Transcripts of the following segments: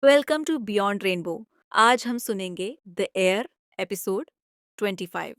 Welcome to beyond rainbow. आज हम सुनेंगे द एयर एपिसोड 25।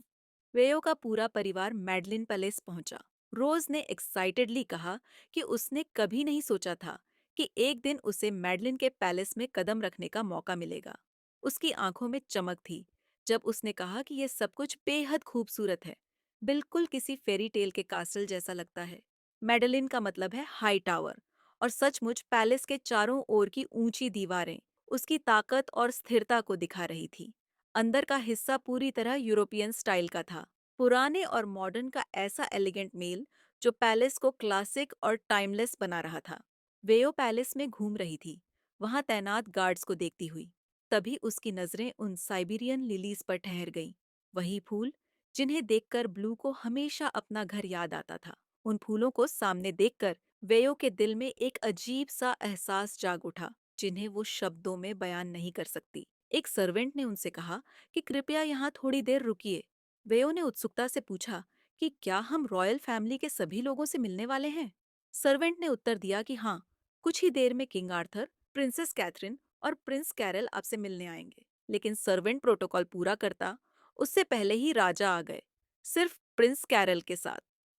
वेयो का पूरा परिवार मैडलिन पैलेस पहुंचा। रोज ने एक्साइटेडली कहा कि उसने कभी नहीं सोचा था कि एक दिन उसे मैडलिन के पैलेस में कदम रखने का मौका मिलेगा। उसकी आंखों में चमक थी जब उसने कहा कि यह सब कुछ बेहद खूबसूरत है, बिल्कुल किसी फेरी टेल के कासल जैसा लगता है। मैडलिन का मतलब है हाई टावर, और सचमुच पैलेस के चारों ओर की ऊंची दीवारें उसकी ताकत और स्थिरता को दिखा रही थी। अंदर का हिस्सा पूरी तरह यूरोपियन स्टाइल का था, पुराने और मॉडर्न का ऐसा एलिगेंट मेल जो पैलेस को क्लासिक और टाइमलेस बना रहा था। वेयो पैलेस में घूम रही थी, वहां तैनात गार्ड्स को देखती हुई। तभी उसकी नजरें उन साइबेरियन लिलीज पर ठहर गईं, वही फूल जिन्हें देखकर ब्लू को हमेशा अपना घर याद आता था। उन फूलों को सामने देखकर वेयो के दिल में एक अजीब सा एहसास जाग उठा, जिन्हें वो शब्दों में बयान नहीं कर सकती। एक सर्वेंट ने उनसे कहा कि कृपया यहाँ थोड़ी देर रुकिए। वेयो ने उत्सुकता से पूछा कि क्या हम रॉयल फैमिली के सभी लोगों से मिलने वाले हैं। सर्वेंट ने उत्तर दिया कि हाँ, कुछ ही देर में किंग आर्थर, प्रिंसेस कैथरीन और प्रिंस कैरल आपसे मिलने आएंगे। लेकिन सर्वेंट प्रोटोकॉल पूरा करता उससे पहले ही राजा आ गए, सिर्फ प्रिंस कैरल के साथ।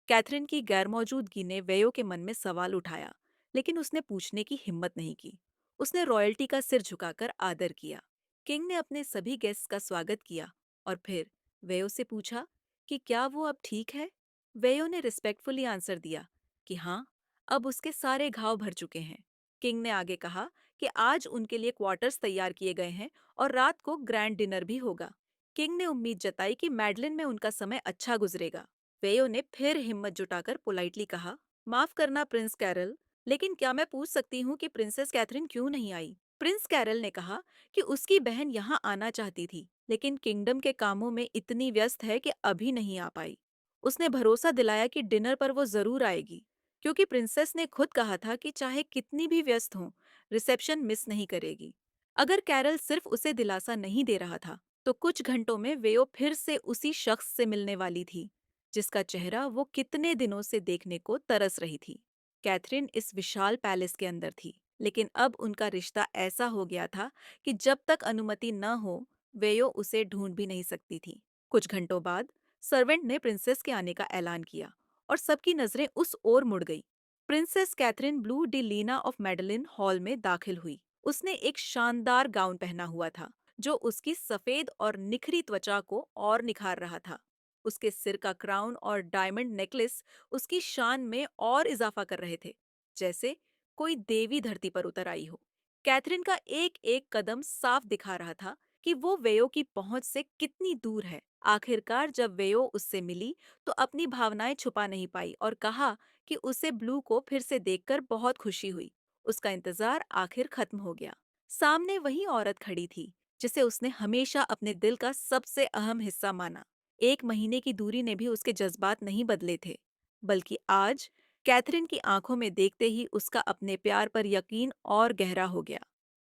कैथरीन की गैरमौजूदगी ने वेयो के मन में सवाल उठाया, लेकिन उसने पूछने की हिम्मत नहीं की। उसने रॉयल्टी का सिर झुकाकर आदर किया। किंग ने अपने सभी गेस्ट का स्वागत किया और फिर वेयो से पूछा कि क्या वो अब ठीक है। वेयो ने रिस्पेक्टफुली आंसर दिया कि हाँ, अब उसके सारे घाव भर चुके हैं। किंग ने आगे कहा कि आज उनके लिए क्वार्टर्स तैयार किए गए हैं और रात को ग्रैंड डिनर भी होगा। किंग ने उम्मीद जताई कि मैडलिन में उनका समय अच्छा गुजरेगा। वेयो ने फिर हिम्मत जुटाकर पोलाइटली कहा, माफ करना प्रिंस कैरल, लेकिन क्या मैं पूछ सकती हूँ कि प्रिंसेस कैथरीन क्यों नहीं आई। प्रिंस कैरल ने कहा कि उसकी बहन यहाँ आना चाहती थी, लेकिन किंगडम के कामों में इतनी व्यस्त है कि अभी नहीं आ पाई। उसने भरोसा दिलाया कि डिनर पर वो जरूर आएगी, क्योंकि प्रिंसेस ने खुद कहा था कि चाहे कितनी भी व्यस्त हो, रिसेप्शन मिस नहीं करेगी। अगर कैरल सिर्फ उसे दिलासा नहीं दे रहा था, तो कुछ घंटों में वेयो फिर से उसी शख्स से मिलने वाली थी जिसका चेहरा वो कितने दिनों से देखने को तरस रही थी। कैथरीन इस विशाल पैलेस के अंदर थी, लेकिन अब उनका रिश्ता ऐसा हो गया था कि जब तक अनुमति न हो, वेयो उसे ढूंढ भी नहीं सकती थी। कुछ घंटों बाद सर्वेंट ने प्रिंसेस के आने का ऐलान किया और सबकी नजरें उस ओर मुड़ गई। Princess Catherine Blue de Lina of Madeline Hall में दाखिल हुई। उसने एक शानदार गाउन पहना हुआ था जो उसकी सफेद और निखरी त्वचा को और निखार रहा था। उसके सिर का क्राउन और डायमंड नेकलेस उसकी शान में और इजाफा कर रहे थे, जैसे कोई देवी धरती पर उतर आई हो। कैथरीन का एक एक कदम साफ दिखा रहा था कि वो वेयो की पहुंच से कितनी दूर है। आखिरकार जब वेयो उससे मिली तो अपनी भावनाएं छुपा नहीं पाई और कहा कि उसे ब्लू को फिर से देखकर बहुत खुशी हुई। उसका इंतजार आखिर खत्म हो गया। सामने वही औरत खड़ी थी जिसे उसने हमेशा अपने दिल का सबसे अहम हिस्सा माना। 1 महीने की दूरी ने भी उसके जज्बात नहीं बदले थे, बल्कि आज कैथरीन की आंखों में देखते ही उसका अपने प्यार पर यकीन और गहरा हो गया।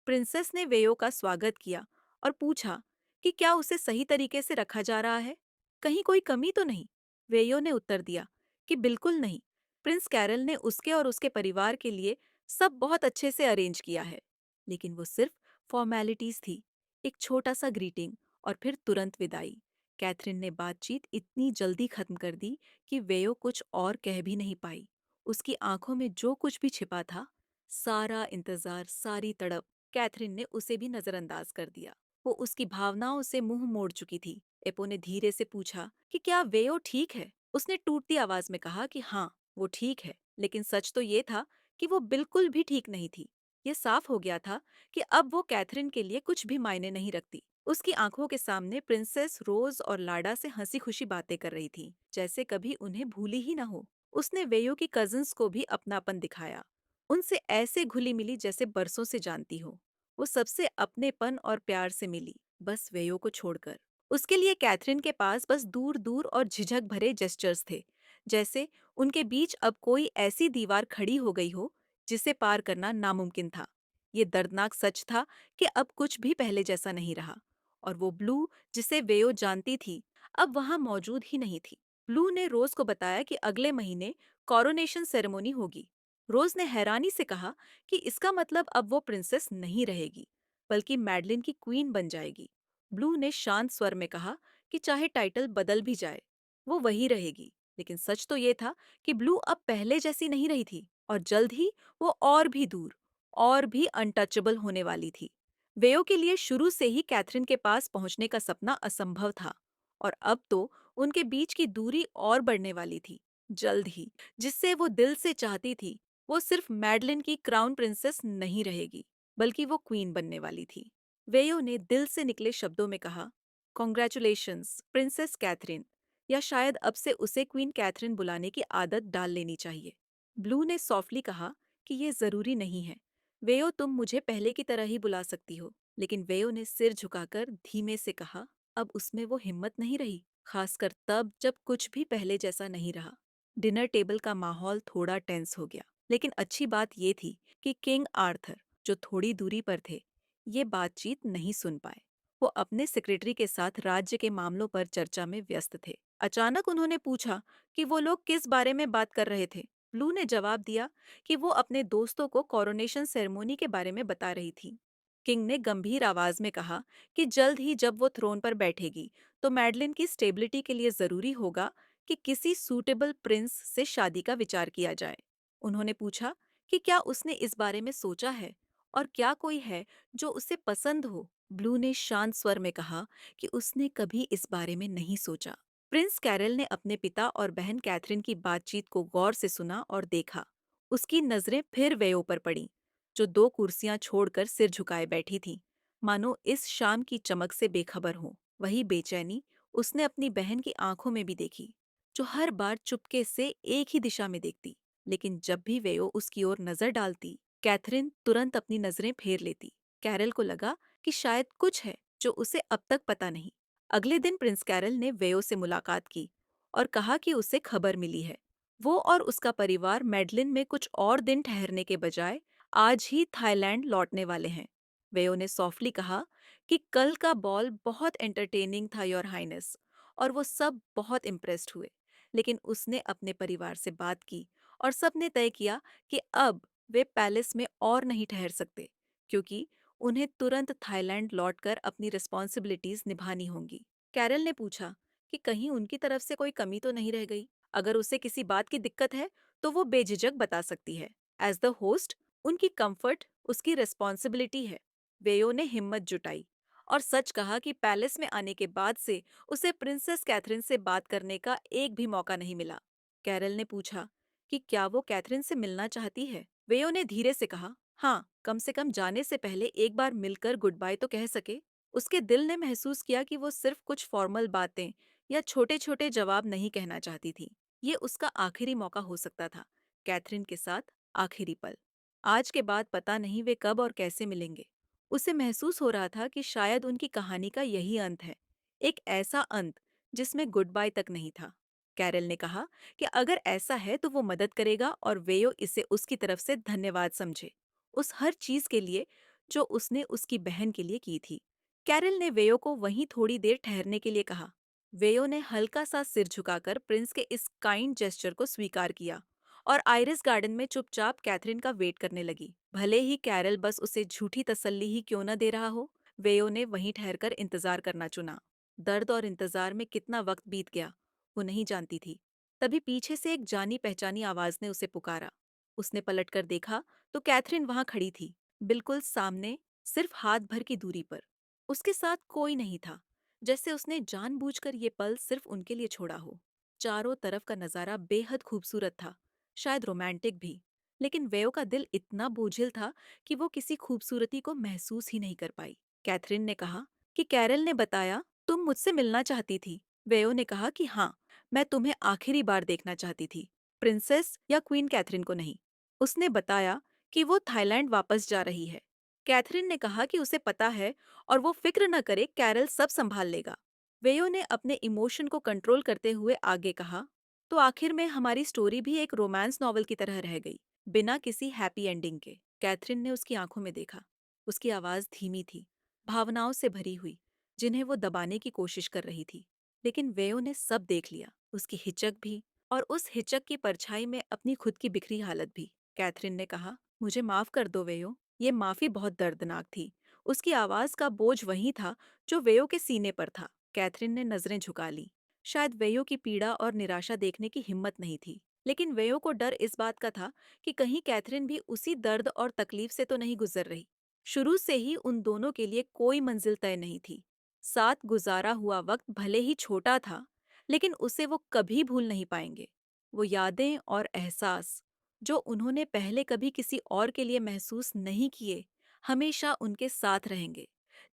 प्रिंसेस ने वेयो का स्वागत किया और पूछा कि क्या उसे सही तरीके से रखा जा रहा है, कहीं कोई कमी तो नहीं। वेयो ने उत्तर दिया कि बिल्कुल नहीं, प्रिंस कैरल ने उसके और उसके परिवार के लिए सब बहुत अच्छे से अरेंज किया है। लेकिन वो सिर्फ फॉर्मेलिटीज थी, एक छोटा सा ग्रीटिंग और फिर तुरंत विदाई। कैथरीन ने बातचीत इतनी जल्दी खत्म कर दी कि वेयो कुछ और कह भी नहीं पाई। उसकी आंखों में जो कुछ भी छिपा था, सारा इंतजार, सारी तड़प, कैथरीन ने उसे भी नजरअंदाज कर दिया। वो उसकी भावनाओं से मुंह मोड़ चुकी थी। एपो ने धीरे से पूछा कि क्या वेयो ठीक है। उसने टूटती आवाज में कहा कि हाँ, वो ठीक है, लेकिन सच तो ये था कि वो बिल्कुल भी ठीक नहीं थी। ये साफ हो गया था कि अब वो कैथरीन के लिए कुछ भी मायने नहीं रखती। उसकी आंखों के सामने प्रिंसेस रोज और लाडा से हंसी खुशी बातें कर रही थी, जैसे कभी उन्हें भूली ही न हो। उसने वेयो की कजिन्स को भी अपनापन दिखाया, उनसे ऐसे घुली मिली जैसे बरसों से जानती हो। वो सबसे अपनेपन और प्यार से मिली, बस वेयो को छोड़कर। उसके लिए कैथरीन के पास बस दूर दूर और झिझक भरे जेस्चर्स थे, जैसे उनके बीच अब कोई ऐसी दीवार खड़ी हो गई हो जिसे पार करना नामुमकिन था। ये दर्दनाक सच था कि अब कुछ भी पहले जैसा नहीं रहा, और वो ब्लू जिसे वेयो जानती थी अब वहां मौजूद ही नहीं थी। ब्लू ने रोज को बताया कि अगले महीने कॉरोनेशन सेरेमनी होगी। रोज ने हैरानी से कहा कि इसका मतलब अब वो प्रिंसेस नहीं रहेगी। बल्कि मैडलिन की क्वीन बन जाएगी। ब्लू ने शांत स्वर में कहा कि चाहे टाइटल बदल भी जाए, वो वही रहेगी। लेकिन सच तो ये था कि ब्लू अब पहले जैसी नहीं रही थी और जल्द ही वो और भी दूर, और भी अनटचेबल होने वाली थी। वेयो के लिए शुरू से ही कैथरीन के पास पहुंचने का सपना असंभव था, और अब तो उनके बीच की दूरी और बढ़ने वाली थी। जल्द ही, जिससे वो दिल से चाहती थी, वो सिर्फ मैडलिन की क्राउन प्रिंसेस नहीं रहेगी, बल्कि वो क्वीन बनने वाली थी। वेयो ने दिल से निकले शब्दों में कहा, कॉन्ग्रेचुलेशंस प्रिंसेस कैथरीन, या शायद अब से उसे क्वीन कैथरीन बुलाने की आदत डाल लेनी चाहिए। ब्लू ने सॉफ्टली कहा कि ये जरूरी नहीं है। वेयो, तुम मुझे पहले की तरह ही बुला सकती हो। लेकिन वेयो ने सिर झुकाकर धीमे से कहा, अब उसमें वो हिम्मत नहीं रही, खासकर तब जब कुछ भी पहले जैसा नहीं रहा। डिनर टेबल का माहौल थोड़ा टेंस हो गया, लेकिन अच्छी बात ये थी कि किंग आर्थर, जो थोड़ी दूरी पर थे, ये बातचीत नहीं सुन पाए। वो अपने सेक्रेटरी के साथ राज्य के मामलों पर चर्चा में व्यस्त थे। अचानक उन्होंने पूछा कि वो लोग किस बारे में बात कर रहे थे। ब्लू ने जवाब दिया कि वो अपने दोस्तों को कोरोनेशन सेरेमनी के बारे में बता रही थी। किंग ने गंभीर आवाज में कहा कि जल्द ही जब वो थ्रोन पर बैठेगी, तो मैडलिन की स्टेबिलिटी के लिए जरूरी होगा कि किसी सूटेबल प्रिंस से शादी का विचार किया जाए। उन्होंने पूछा कि क्या उसने इस बारे में सोचा है, और क्या कोई है जो उसे पसंद हो। ब्लू ने शांत स्वर में कहा कि उसने कभी इस बारे में नहीं सोचा। प्रिंस कैरल ने अपने पिता और बहन कैथरीन की बातचीत को गौर से सुना और देखा। उसकी नजरें फिर वेयो पर पड़ीं, जो दो कुर्सियां छोड़कर सिर झुकाए बैठी थी, मानो इस शाम की चमक से बेखबर हो। वही बेचैनी उसने अपनी बहन की आंखों में भी देखी, जो हर बार चुपके से एक ही दिशा में देखती। लेकिन जब भी वेयो उसकी ओर नजर डालती, कैथरीन तुरंत अपनी नजरें फेर लेती। कैरल को लगा कि शायद कुछ है जो उसे अब तक पता नहीं। अगले दिन प्रिंस कैरल ने वेयो से मुलाकात की और कहा कि उसे खबर मिली है। वो और उसका परिवार मेडलिन में कुछ और दिन ठहरने के बजाय आज ही थाईलैंड लौटने वाले हैं। वेयो ने सॉफ्टली कहा कि कल का बॉल बहुत एंटरटेनिंग था योर हाइनेस, और वो सब बहुत इम्प्रेस्ड हुए। लेकिन उसने अपने परिवार से बात की और सबने तय किया कि अब वे पैलेस में और नहीं ठहर सकते, क्योंकि उन्हें तुरंत थाईलैंड लौटकर अपनी रिस्पॉन्सिबिलिटीज निभानी होंगी। कैरल ने पूछा कि कहीं उनकी तरफ से कोई कमी तो नहीं रह गई। अगर उसे किसी बात की दिक्कत है, तो वो बेझिझक बता सकती है। एज द होस्ट, उनकी कंफर्ट उसकी रिस्पॉन्सिबिलिटी है। वेयो ने हिम्मत जुटाई और सच कहा कि पैलेस में आने के बाद से उसे प्रिंसेस कैथरीन से बात करने का एक भी मौका नहीं मिला। कैरल ने पूछा कि क्या वो कैथरीन से मिलना चाहती है। वेयो ने धीरे से कहा, हाँ, कम से कम जाने से पहले एक बार मिलकर गुड बाय तो कह सके। उसके दिल ने महसूस किया कि वो सिर्फ कुछ फॉर्मल बातें या छोटे छोटे जवाब नहीं कहना चाहती थी। ये उसका आखिरी मौका हो सकता था, कैथरीन के साथ आखिरी पल। आज के बाद पता नहीं वे कब और कैसे मिलेंगे। उसे महसूस हो रहा था कि शायद उनकी कहानी का यही अंत है, एक ऐसा अंत जिसमें गुड बाय तक नहीं था। कैरल ने कहा कि अगर ऐसा है तो वो मदद करेगा, और वेयो इसे उसकी तरफ से धन्यवाद समझे, उस हर चीज के लिए जो उसने उसकी बहन के लिए की थी। कैरल ने वेयो को वहीं थोड़ी देर ठहरने के लिए कहा। वेयो ने हल्का सा सिर झुकाकर प्रिंस के इस काइंड जेस्चर को स्वीकार किया और आइरिस गार्डन में चुपचाप कैथरीन का वेट करने लगी। भले ही कैरल बस उसे झूठी तसल्ली ही क्यों न दे रहा हो, वेयो ने वहीं ठहरकर इंतजार करना चुना। दर्द और इंतजार में कितना वक्त बीत गया, वो नहीं जानती थी। तभी पीछे से एक जानी पहचानी आवाज ने उसे पुकारा। उसने पलटकर देखा तो कैथरीन वहां खड़ी थी, बिल्कुल सामने, सिर्फ हाथ भर की दूरी पर। उसके साथ कोई नहीं था, जैसे उसने जानबूझकर ये पल सिर्फ उनके लिए छोड़ा हो। चारों तरफ का नजारा बेहद खूबसूरत था, शायद रोमांटिक भी, लेकिन वेयो का दिल इतना बोझिल था कि वो किसी खूबसूरती को महसूस ही नहीं कर पाई। कैथरीन ने कहा कि कैरल ने बताया तुम मुझसे मिलना चाहती थी। वेयो ने कहा कि हाँ, मैं तुम्हें आखिरी बार देखना चाहती थी, प्रिंसेस या क्वीन कैथरीन को नहीं। उसने बताया कि वो थाईलैंड वापस जा रही है। कैथरीन ने कहा कि उसे पता है और वो फिक्र न करे, कैरल सब संभाल लेगा। वेयो ने अपने इमोशन को कंट्रोल करते हुए आगे कहा, तो आखिर में हमारी स्टोरी भी एक रोमांस नॉवल की तरह रह गई, बिना किसी हैप्पी एंडिंग के। कैथरीन ने उसकी आंखों में देखा। उसकी आवाज धीमी थी, भावनाओं से भरी हुई, जिन्हें वो दबाने की कोशिश कर रही थी। लेकिन वेयो ने सब देख लिया, उसकी हिचक भी, और उस हिचक की परछाई में अपनी खुद की बिखरी हालत भी। कैथरीन ने कहा, मुझे माफ कर दो वेयो, ये माफी बहुत दर्दनाक थी। उसकी आवाज का बोझ वही था जो वेयो के सीने पर था। कैथरीन ने नजरें झुका ली। शायद वेयो की पीड़ा और निराशा देखने की हिम्मत नहीं थी, लेकिन वेयो को डर इस बात का था कि कहीं कैथरीन भी उसी दर्द और तकलीफ से तो नहीं गुजर रही। शुरू से ही उन दोनों के लिए कोई मंजिल तय नहीं थी। साथ गुजारा हुआ वक्त भले ही छोटा था, लेकिन उसे वो कभी भूल नहीं पाएंगे। वो यादें और एहसास जो उन्होंने पहले कभी किसी और के लिए महसूस नहीं किए, हमेशा उनके साथ रहेंगे।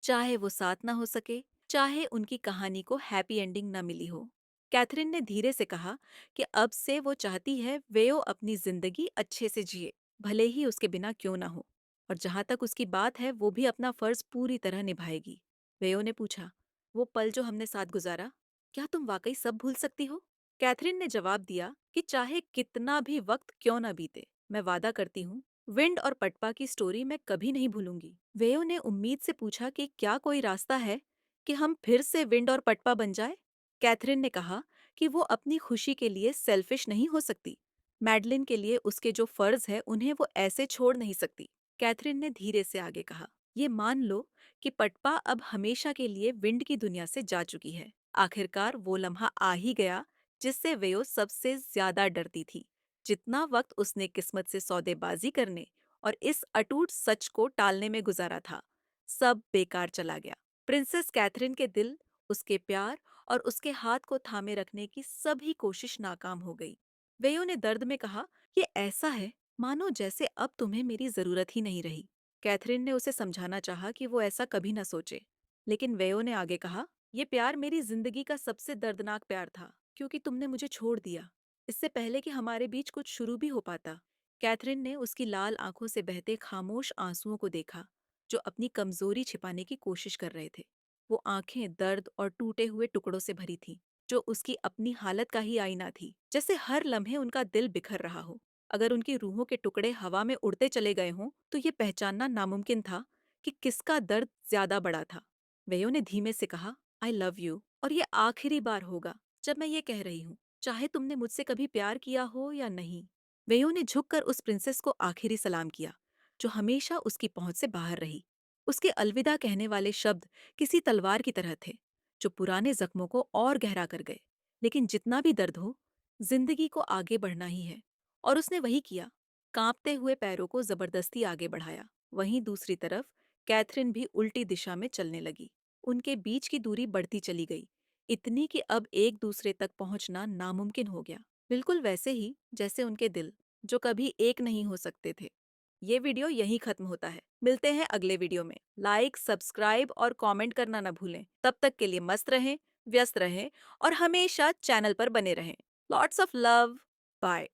चाहे वो साथ ना हो सके, चाहे उनकी कहानी को हैप्पी एंडिंग न मिली हो। कैथरीन ने धीरे से कहा कि अब से वो चाहती है वेयो अपनी जिंदगी अच्छे से जिए, भले ही उसके बिना क्यों ना हो। और जहां तक उसकी बात है, वो भी अपना फर्ज पूरी तरह निभाएगी। वेयो ने पूछा, वो पल जो हमने साथ गुजारा, क्या तुम वाकई सब भूल सकती हो? कैथरीन ने जवाब दिया कि चाहे कितना भी वक्त क्यों न बीते, मैं वादा करती हूँ, विंड और पटपा की स्टोरी मैं कभी नहीं भूलूंगी। वेयो ने उम्मीद से पूछा कि क्या कोई रास्ता है कि हम फिर से विंड और पटपा बन जाए? कैथरीन ने कहा कि वो अपनी खुशी के लिए सेल्फिश नहीं हो सकती। मैडलिन के लिए उसके जो फर्ज है उन्हें वो ऐसे छोड़ नहीं सकती। कैथरीन ने धीरे से आगे कहा, ये मान लो कि पटपा अब हमेशा के लिए विंड की दुनिया से जा चुकी है। आखिरकार वो लम्हा आ ही गया जिससे वेयो सबसे ज्यादा डरती थी। जितना वक्त उसने किस्मत से सौदेबाजी करने और इस अटूट सच को टालने में गुजारा था, सब बेकार चला गया। प्रिंसेस कैथरीन के दिल, उसके प्यार और उसके हाथ को थामे रखने की सभी कोशिश नाकाम हो गई। वेयो ने दर्द में कहा, ये ऐसा है मानो जैसे अब तुम्हें मेरी जरूरत ही नहीं रही। कैथरीन ने उसे समझाना चाहा कि वो ऐसा कभी न सोचे, लेकिन वेयो ने आगे कहा, ये प्यार मेरी जिंदगी का सबसे दर्दनाक प्यार था, क्योंकि तुमने मुझे छोड़ दिया इससे पहले कि हमारे बीच कुछ शुरू भी हो पाता। कैथरीन ने उसकी लाल आंखों से बहते खामोश आंसुओं को देखा, जो अपनी कमजोरी छिपाने की कोशिश कर रहे थे। वो आंखें दर्द और टूटे हुए टुकड़ों से भरी थीं, जो उसकी अपनी हालत का ही आईना थी। जैसे हर लम्हे उनका दिल बिखर रहा हो। अगर उनकी रूहों के टुकड़े हवा में उड़ते चले गए हों, तो ये पहचानना नामुमकिन था कि किसका दर्द ज्यादा बड़ा था। वेयो ने धीमे से कहा, आई लव यू, और ये आखिरी बार होगा जब मैं ये कह रही हूँ, चाहे तुमने मुझसे कभी प्यार किया हो या नहीं। वेयो ने झुककर उस प्रिंसेस को आखिरी सलाम किया, जो हमेशा उसकी पहुंच से बाहर रही। उसके अलविदा कहने वाले शब्द किसी तलवार की तरह थे, जो पुराने जख्मों को और गहरा कर गए। लेकिन जितना भी दर्द हो, जिंदगी को आगे बढ़ना ही है। और उसने वही किया, कांपते हुए पैरों को जबरदस्ती आगे बढ़ाया। वहीं दूसरी तरफ कैथरीन भी उल्टी दिशा में चलने लगी। उनके बीच की दूरी बढ़ती चली गई, इतनी कि अब एक दूसरे तक पहुंचना नामुमकिन हो गया। बिल्कुल वैसे ही जैसे उनके दिल, जो कभी एक नहीं हो सकते थे। ये वीडियो यहीं खत्म होता है। मिलते हैं अगले वीडियो में। लाइक, सब्सक्राइब और कमेंट करना न भूलें। तब तक के लिए मस्त रहें, व्यस्त रहें और हमेशा चैनल पर बने रहें। Lots of love. बाय।